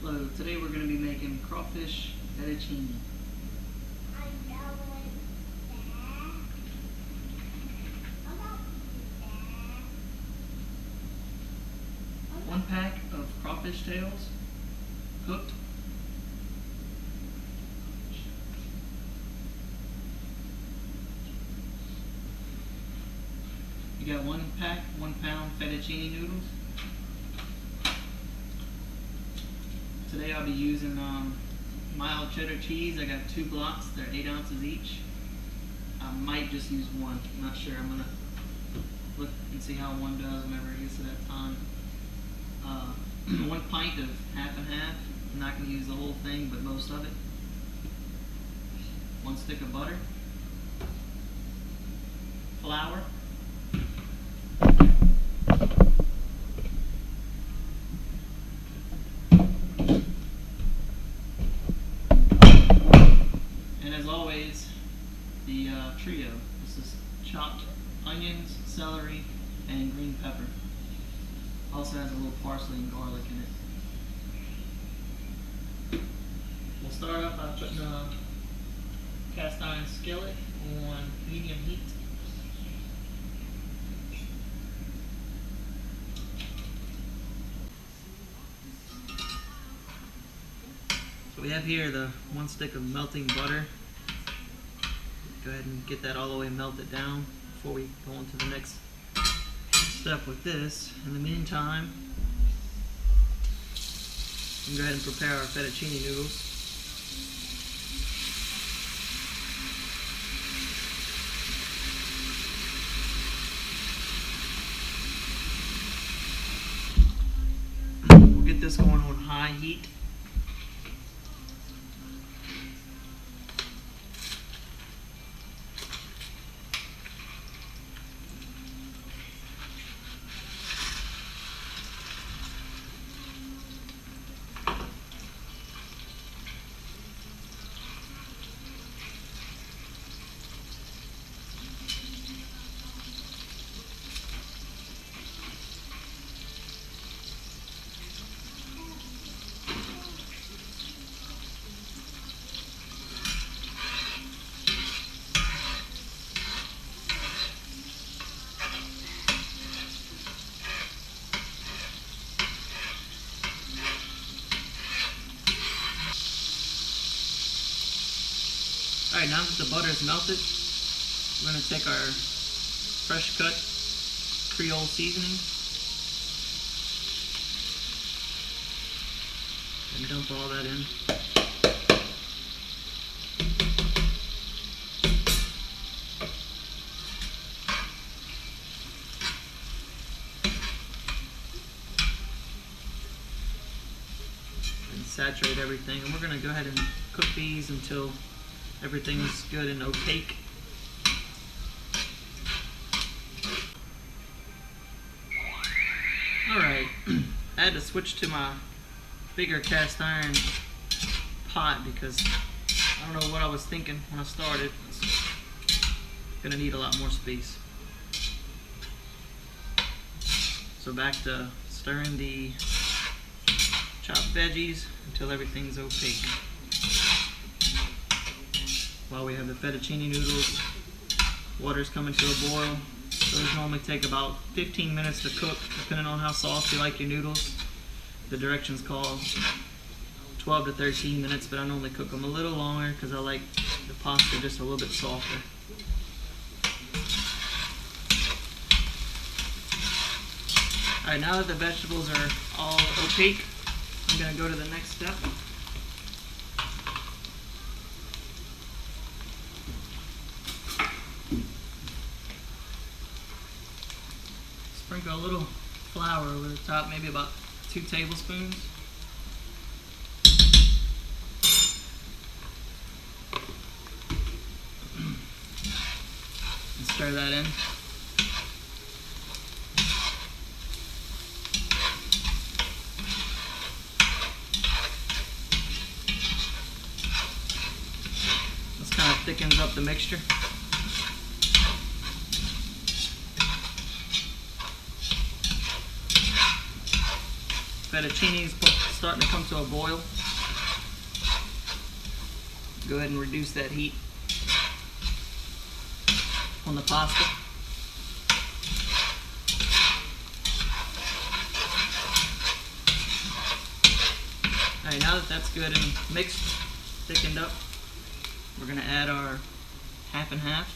Hello, today we're going to be making crawfish fettuccine. One pack of crawfish tails, cooked. You got 1 pack, 1 pound fettuccine noodles. Today I'll be using mild cheddar cheese. I got 2 blocks, they're 8 ounces each. I might just use 1, I'm not sure. I'm gonna look and see how 1 does whenever it gets to that time. 1 pint of half and half. I'm not gonna use the whole thing, but most of it. 1 stick of butter. Flour. And as always, the trio. This is chopped onions, celery, and green pepper. Also has a little parsley and garlic in it. We'll start off by putting a cast iron skillet on medium heat. So we have here the 1 stick of melting butter. Go ahead and get that all the way melted down before we go on to the next step with this. In the meantime, we can go ahead and prepare our fettuccine noodles. We'll get this going on high heat. Alright, now that the butter is melted, we're going to take our fresh cut Creole seasoning and dump all that in. And saturate everything, and we're going to go ahead and cook these until everything is good and opaque. Alright, I had to switch to my bigger cast iron pot because I don't know what I was thinking when I started. It's gonna need a lot more space. So back to stirring the chopped veggies until everything's opaque. While we have the fettuccine noodles, water's coming to a boil. Those normally take about 15 minutes to cook, depending on how soft you like your noodles. The directions call 12 to 13 minutes, but I normally cook them a little longer because I like the pasta just a little bit softer. Alright, now that the vegetables are all opaque, I'm going to go to the next step. Sprinkle a little flour over the top, maybe about 2 tablespoons. And stir that in. This kind of thickens up the mixture. Fettuccine is starting to come to a boil, go ahead and reduce that heat on the pasta. Alright, now that that's good and mixed, thickened up, we're going to add our half and half.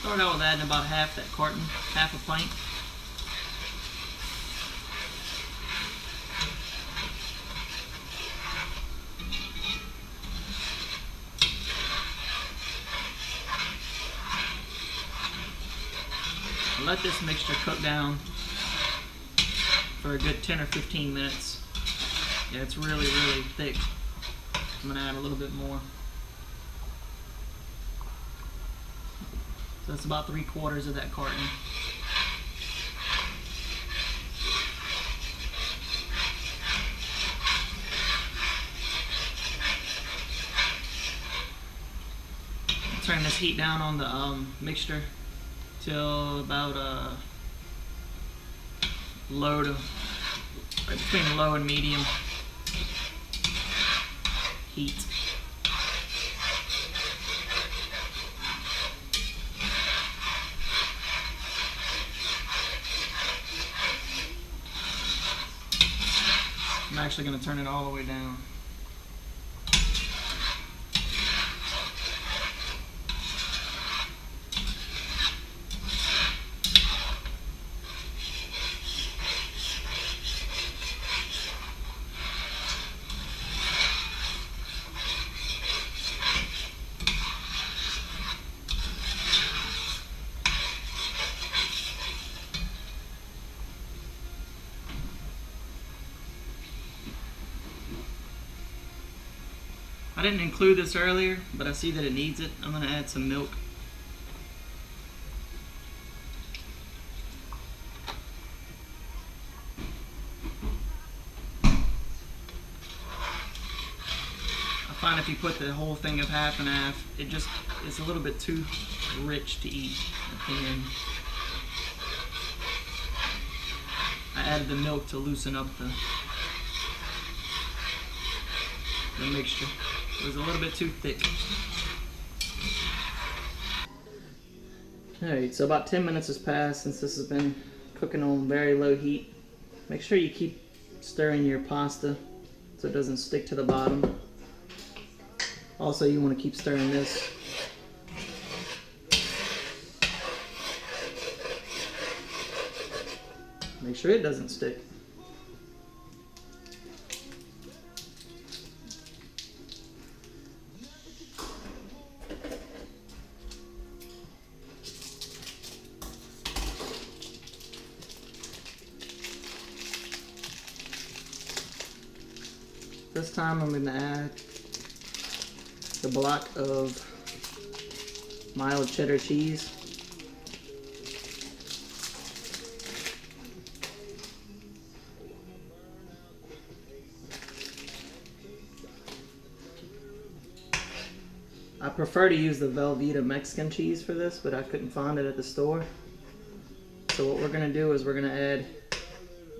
Start out with adding about half that carton, half a pint. Let this mixture cook down for a good 10 or 15 minutes. Yeah, it's really, really thick. I'm gonna add a little bit more. So that's about 3/4 of that carton. Turn this heat down on the mixture till about low to right between low and medium heat. I'm actually going to turn it all the way down. I didn't include this earlier, but I see that it needs it. I'm going to add some milk. I find if you put the whole thing of half and half, it's a little bit too rich to eat at the end. I added the milk to loosen up the mixture. It was a little bit too thick. Alright, so about 10 minutes has passed since this has been cooking on very low heat. Make sure you keep stirring your pasta so it doesn't stick to the bottom. Also, you want to keep stirring this. Make sure it doesn't stick. This time I'm going to add the block of mild cheddar cheese. I prefer to use the Velveeta Mexican cheese for this, but I couldn't find it at the store. So what we're going to do is we're going to add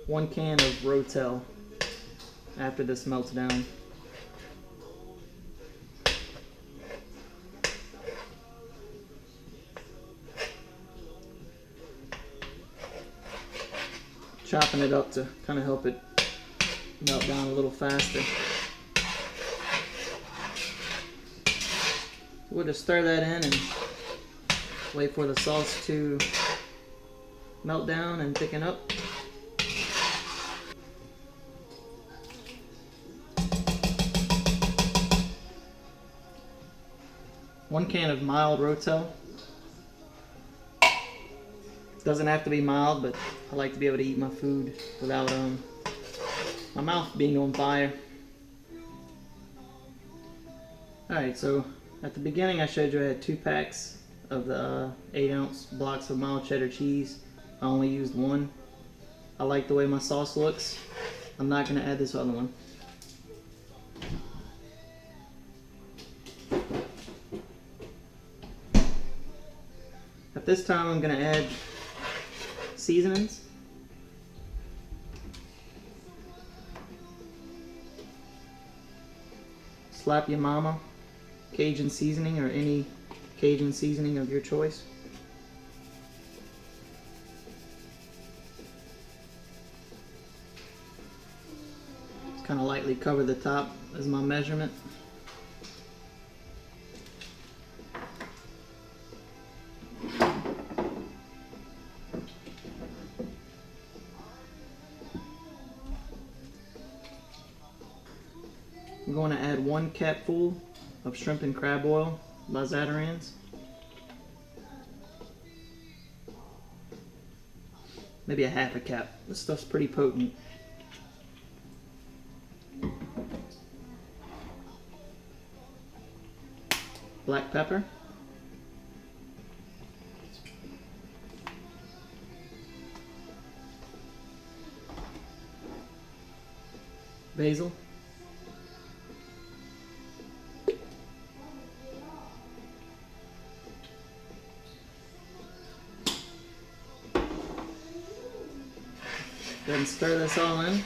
1 can of Rotel after this melts down. Chopping it up to kind of help it melt down a little faster. We'll just stir that in and wait for the sauce to melt down and thicken up. One can of mild Rotel. Doesn't have to be mild, but I like to be able to eat my food without my mouth being on fire. Alright, so at the beginning I showed you I had 2 packs of the 8-ounce blocks of mild cheddar cheese. I only used 1. I like the way my sauce looks. I'm not going to add this other one. At this time I'm going to add seasonings. Slap Your Mama Cajun seasoning, or any Cajun seasoning of your choice. Just kind of lightly cover the top as my measurement. I'm going to add 1 capful of shrimp and crab oil by Zatarain's. Maybe a half a cap. This stuff's pretty potent. Black pepper. Basil. Go ahead and stir this all in.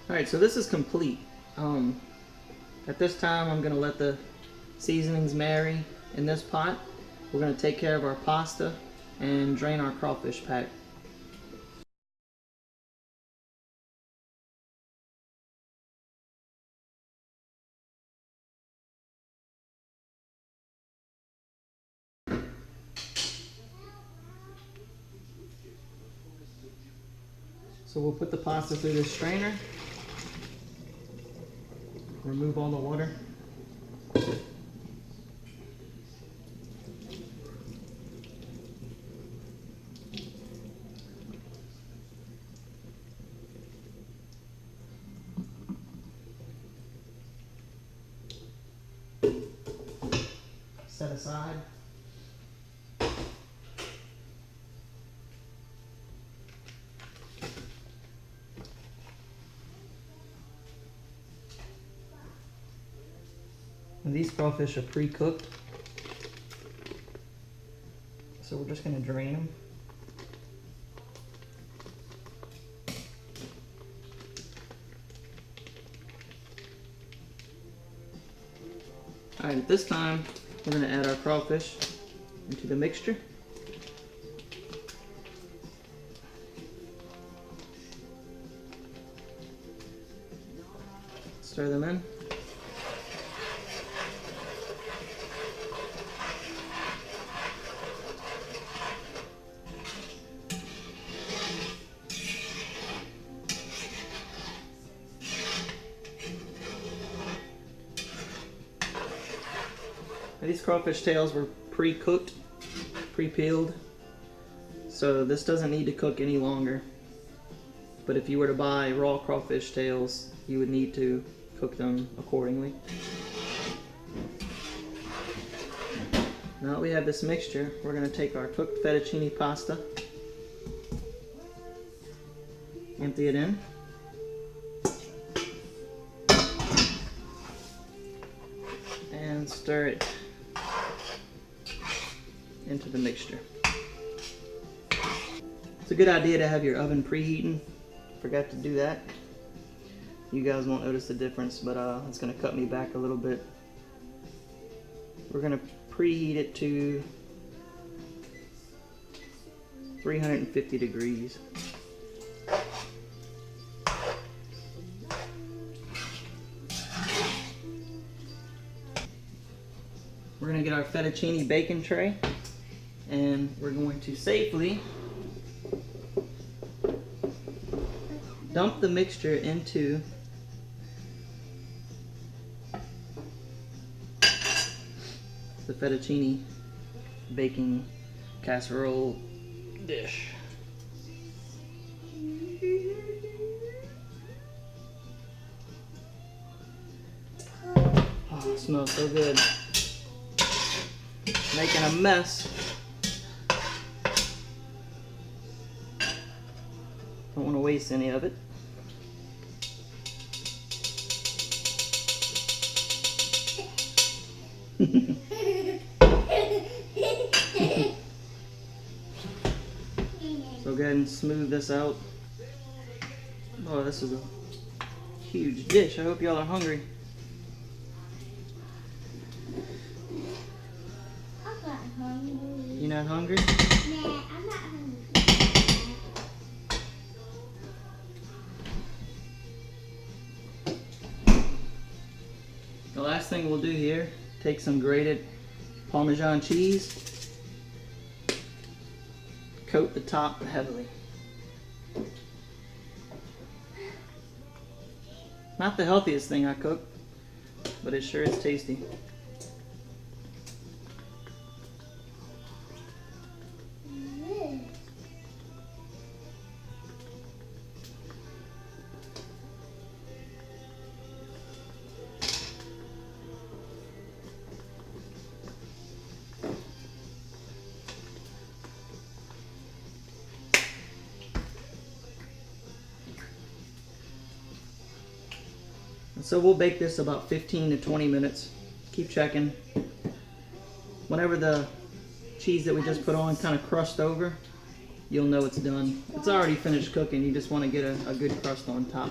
Alright, so this is complete. At this time I'm going to let the seasonings marry in this pot. We're going to take care of our pasta and drain our crawfish pack. So we'll put the pasta through this strainer. Remove all the water. Set aside. And these crawfish are pre-cooked, so we're just going to drain them. Alright, at this time we're going to add our crawfish into the mixture. Stir them in. These crawfish tails were pre-cooked, pre-peeled, so this doesn't need to cook any longer. But if you were to buy raw crawfish tails, you would need to cook them accordingly. Now that we have this mixture, we're going to take our cooked fettuccine pasta, empty it in, and stir it into the mixture. It's a good idea to have your oven preheating. Forgot to do that. You guys won't notice the difference, but it's going to cut me back a little bit. We're going to preheat it to 350 degrees. We're going to get our fettuccine bacon tray, and we're going to safely dump the mixture into the fettuccine baking casserole dish. Oh, it smells so good. Making a mess. Don't want to waste any of it. So go ahead and smooth this out. Oh, this is a huge dish. I hope y'all are hungry. I'm not hungry. You not hungry? Nah, I'm not hungry. The last thing we'll do here, take some grated Parmesan cheese, coat the top heavily. Not the healthiest thing I cook, but it sure is tasty. So we'll bake this about 15 to 20 minutes. Keep checking. Whenever the cheese that we just put on kind of crust over, you'll know it's done. It's already finished cooking. You just want to get a good crust on top.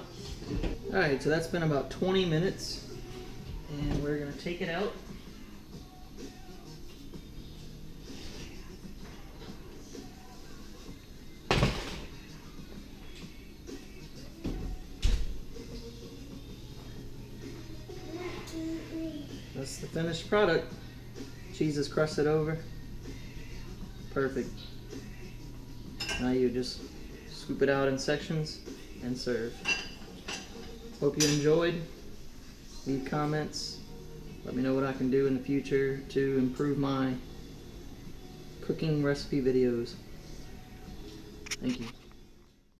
Alright, so that's been about 20 minutes. And we're going to take it out. That's the finished product. Cheese is crusted over. Perfect. Now you just scoop it out in sections and serve. Hope you enjoyed. Leave comments. Let me know what I can do in the future to improve my cooking recipe videos. Thank you.